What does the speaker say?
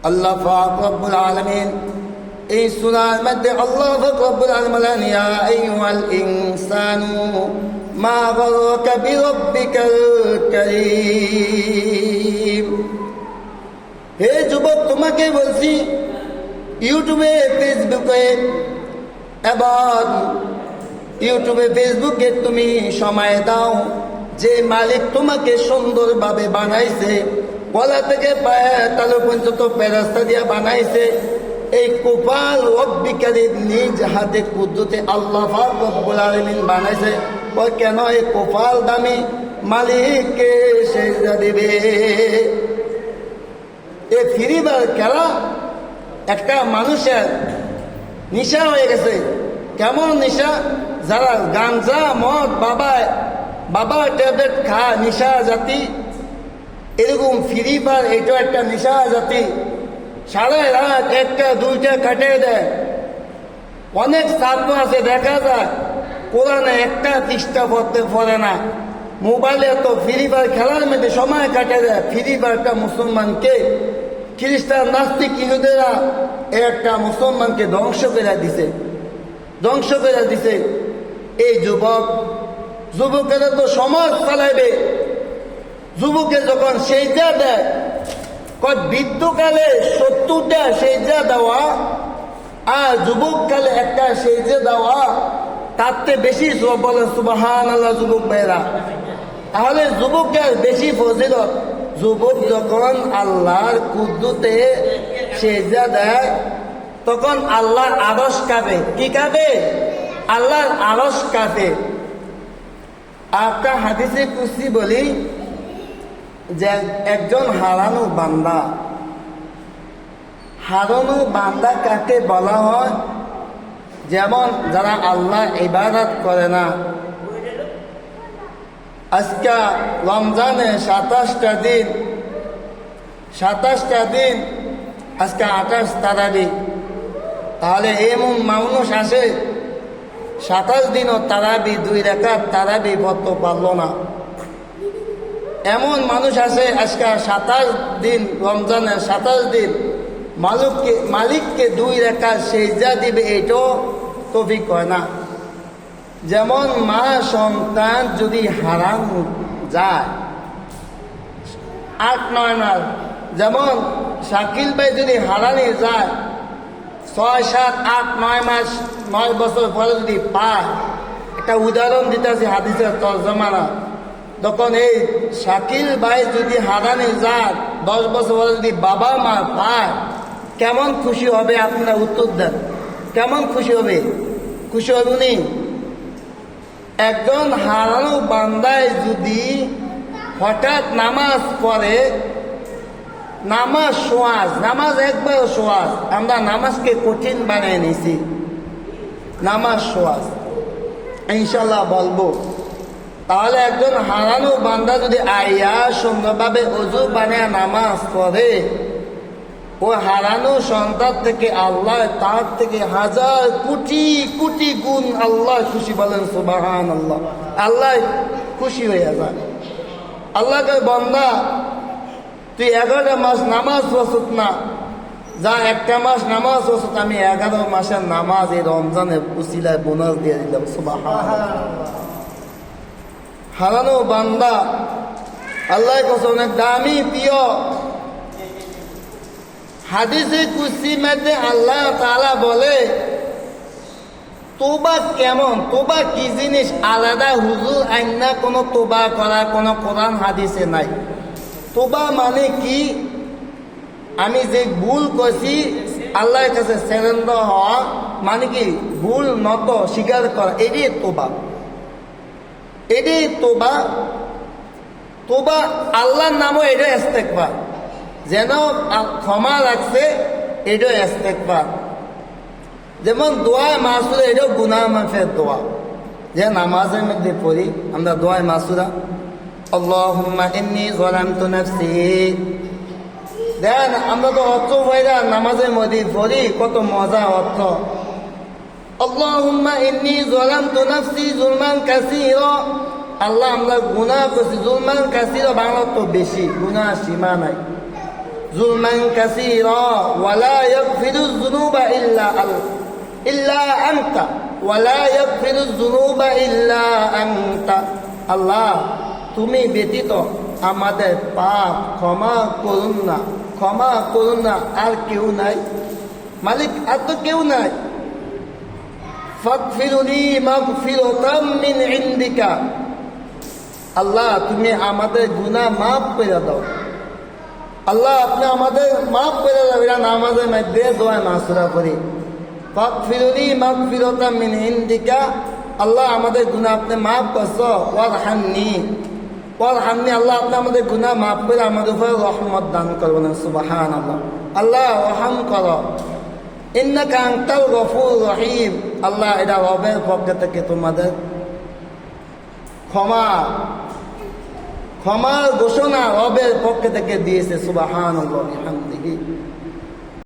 আল্লাহ পাক রব্বুল আলামিন এই সূরার মধ্যে আল্লাহ পাক রব্বুল আলামিন বলেন, ইয়া আইয়ুহাল ইনসানু মা গাররাকা বিরাব্বিকাল কারীম। হে যুবক, তোমাকে বলছি, ইউটিউবে ফেসবুকে তুমি সময় দাও। যে মালিক তোমাকে সুন্দরভাবে বানাইছে, গলা থেকে পায়ে তালু পর্যন্ত ফেরেশতা দিয়া বানাইছে, এই কপাল রব্বিকারীর নিজ হাতে কুদরতে আল্লাহ পাক রব্বুল আলামিন বানাইছে। কেন এই কপাল দামি মালিককে সেজদা দিবে? এ ফিরিবার খেলা একটা মানুষের নেশা হয়ে গেছে। কেমন নেশা? যারা গাঞ্জা মদ বাবা ট্যাবলেট খা নেশা জাতি, এরকম ফিরিবার এটা একটা নেশা জাতি। সারা রাত একটা দুইটা কাটিয়ে দেয়। অনেক ছাত্র আছে দেখা যায় কোরআনে একটা পৃষ্ঠা পড়তে পারে না, মোবাইলে তো ফ্রি ফায়ার খেলার মধ্যে সময় কাটে দেয়। ফ্রি ফায়ারটা মুসলমানকে, খ্রিস্টান নাস্তিক ইহুদেরা একটা মুসলমানকে ধ্বংস করে দিছে। এই যুবকেরা তো সমাজ চালাইবে। যুবকে যখন সেজদা দেয়, বৃদ্ধকালে 70টা সেজদা দেওয়া আর যুবককালে একটা সেজদা দেওয়া, তার চেয়ে বেশি বলেন সুবহানাল্লাহ যুবক ভাইরা। তাহলে যুবকের বেশি ফজিলত। যুবক যখন আল্লাহর কুদরতে সেজদা দেয়, তখন আল্লাহর আরশ কাঁপে। কি কাঁপে? আল্লাহর আরশ কাঁপে। একটা হাদিসে কুদসি বলি যে একজন হারানো বান্দা কাকে বলা হয়? যেমন যারা আল্লাহ ইবাদত করে না। আজকে রমজানে 27টা দিন, আজকে 28 তারাবি। তাহলে এমন মানুষ আসে 27 দিনও তারাবি 2 রাকাত তারাবি পড়তে পারল না। এমন মানুষ আছে আজকে 27 দিন, রমজানের 27 দিন মালিককে 2 রাকাত সেজদা দিবে, এটাও তৌফিক হয় না। যেমন মা সন্তান যদি হারানো যায় 8-9 মাস, যেমন শাকিল ভাই যদি হারানি যায় 6-7-8-9 মাস, 9 বছর পরে যদি পায়, একটা উদাহরণ দিতেছি হাদিসের তরজমানা। তখন এই শাকিল ভাই যদি হারানি যায় 10 বছর পরে যদি বাবা মা পায়, কেমন খুশি হবে? আপনারা উত্তর দেন। কেমন খুশি হবে? খুশি হবে উনি? একজন হারানো বান্দায় যদি হঠাৎ নামাজ পড়ে, নামাজ একবার সোয়াজ। আমরা নামাজকে কঠিন বানিয়ে নিছি। নামাজ সোয়াজ ইনশাল্লাহ বলবো। তাহলে একজন হারানো বান্দা যদি আইয়া সুন্দরভাবে ওযু বানিয়ে নামাজ পড়ে, ও হারানো সন্তান থেকে আল্লাহ তার থেকে 1000 কোটি গুণ আল্লাহ খুশি। বলেন সুবহানাল্লাহ। আল্লাহ খুশি হয়ে যায়। আল্লাহকে বান্দা তুই 11 মাস নামাজ পড়ছত না, যা একটা মাস নামাজ পড়ছত, আমি 11 মাসের নামাজ এই রমজানের উসিলায় বোনাস দিয়ে দিলাম। সুবহানাল্লাহ। হারানো বান্দা আল্লাহ কাছে অনেক দামি, প্রিয়। হাদিসে কুদসি মধ্যে আল্লাহ তাআলা বলে, তোবা কেমন, তোবা কি জিনিস আলাদা হুজুর আইনা কোনো তোবা করা কোনো কোরআন হাদিসে নাই। তোবা মানে কি? আমি যে ভুল করছি আল্লাহর কাছে সেরেন্ডার হওয়া, মানে কি ভুল নত স্বীকার করা, এটাই তোবা। তোবা আল্লাহর নামও এটা ইস্তেগফার। যেন ক্ষমা রাখছে, এটাও ইস্তেগফার। যেমন দোয়া মাসুরা, এটাও গুনাহ মাফের দোয়া। যে নামাজের মধ্যে পড়ি আমরা দোয়া মাসুরা, আল্লাহুম্মা ইন্নী যালামতু নাফসি। দেন আমরা তো অর্থ ভাইরা নামাজের মধ্যে পড়ি, কত মজা অর্থ। আল্লাহুম্মা ইন্নী যালামতু নাফসি যুলমান কাসীরা। আল্লাহ আমরা গুনাহ করছি, যুলমান কাসীরা বাংলা তো বেশি, গুনাহ সীমা নাই। যুলমান কাসীরা ওয়া লা ইয়াগফিরুয যুনুবা ইল্লা আনতা ওয়া লা ইয়াগফিরুয যুনুবা ইল্লা আনতা। আল্লাহ, তুমি ব্যতীত আমাদের পাপ ক্ষমা করুন না, ক্ষমা করুন না, আর কেউ নাই মালিক, আর তো কেউ নাই। ফাগফিরলি মাগফিরাতাম মিন ইনদিকা। আল্লাহ, তুমি আমাদের গুনাহ মাফ করে দাও। আল্লাহ, আপনি আমাদের মাফ করে দাও। এরা নামাজের মধ্যে দোয়া মাসুরা করি, ফাগফিরলি মাগফিরাতাম মিন ইনদিকা। আল্লাহ, আমাদের গুনাহ আপনি মাফ করছো। ওয়ারহামনি, ওয়ারহামনি। আল্লাহ, আপনি আমাদের গুনাহ মাফ করে আমাদের উপর রহমত দান করবেন। সুবহানাল্লাহ। আল্লাহ, রহম করো। ইন্নাকা আনতাল গফুর রহিম। আল্লাহ, এটা রবের পক্ষ থেকে তোমাদের ক্ষমার ঘোষণা রবের পক্ষ থেকে দিয়েছে। সুবহানাল্লাহ বিহামদিহি।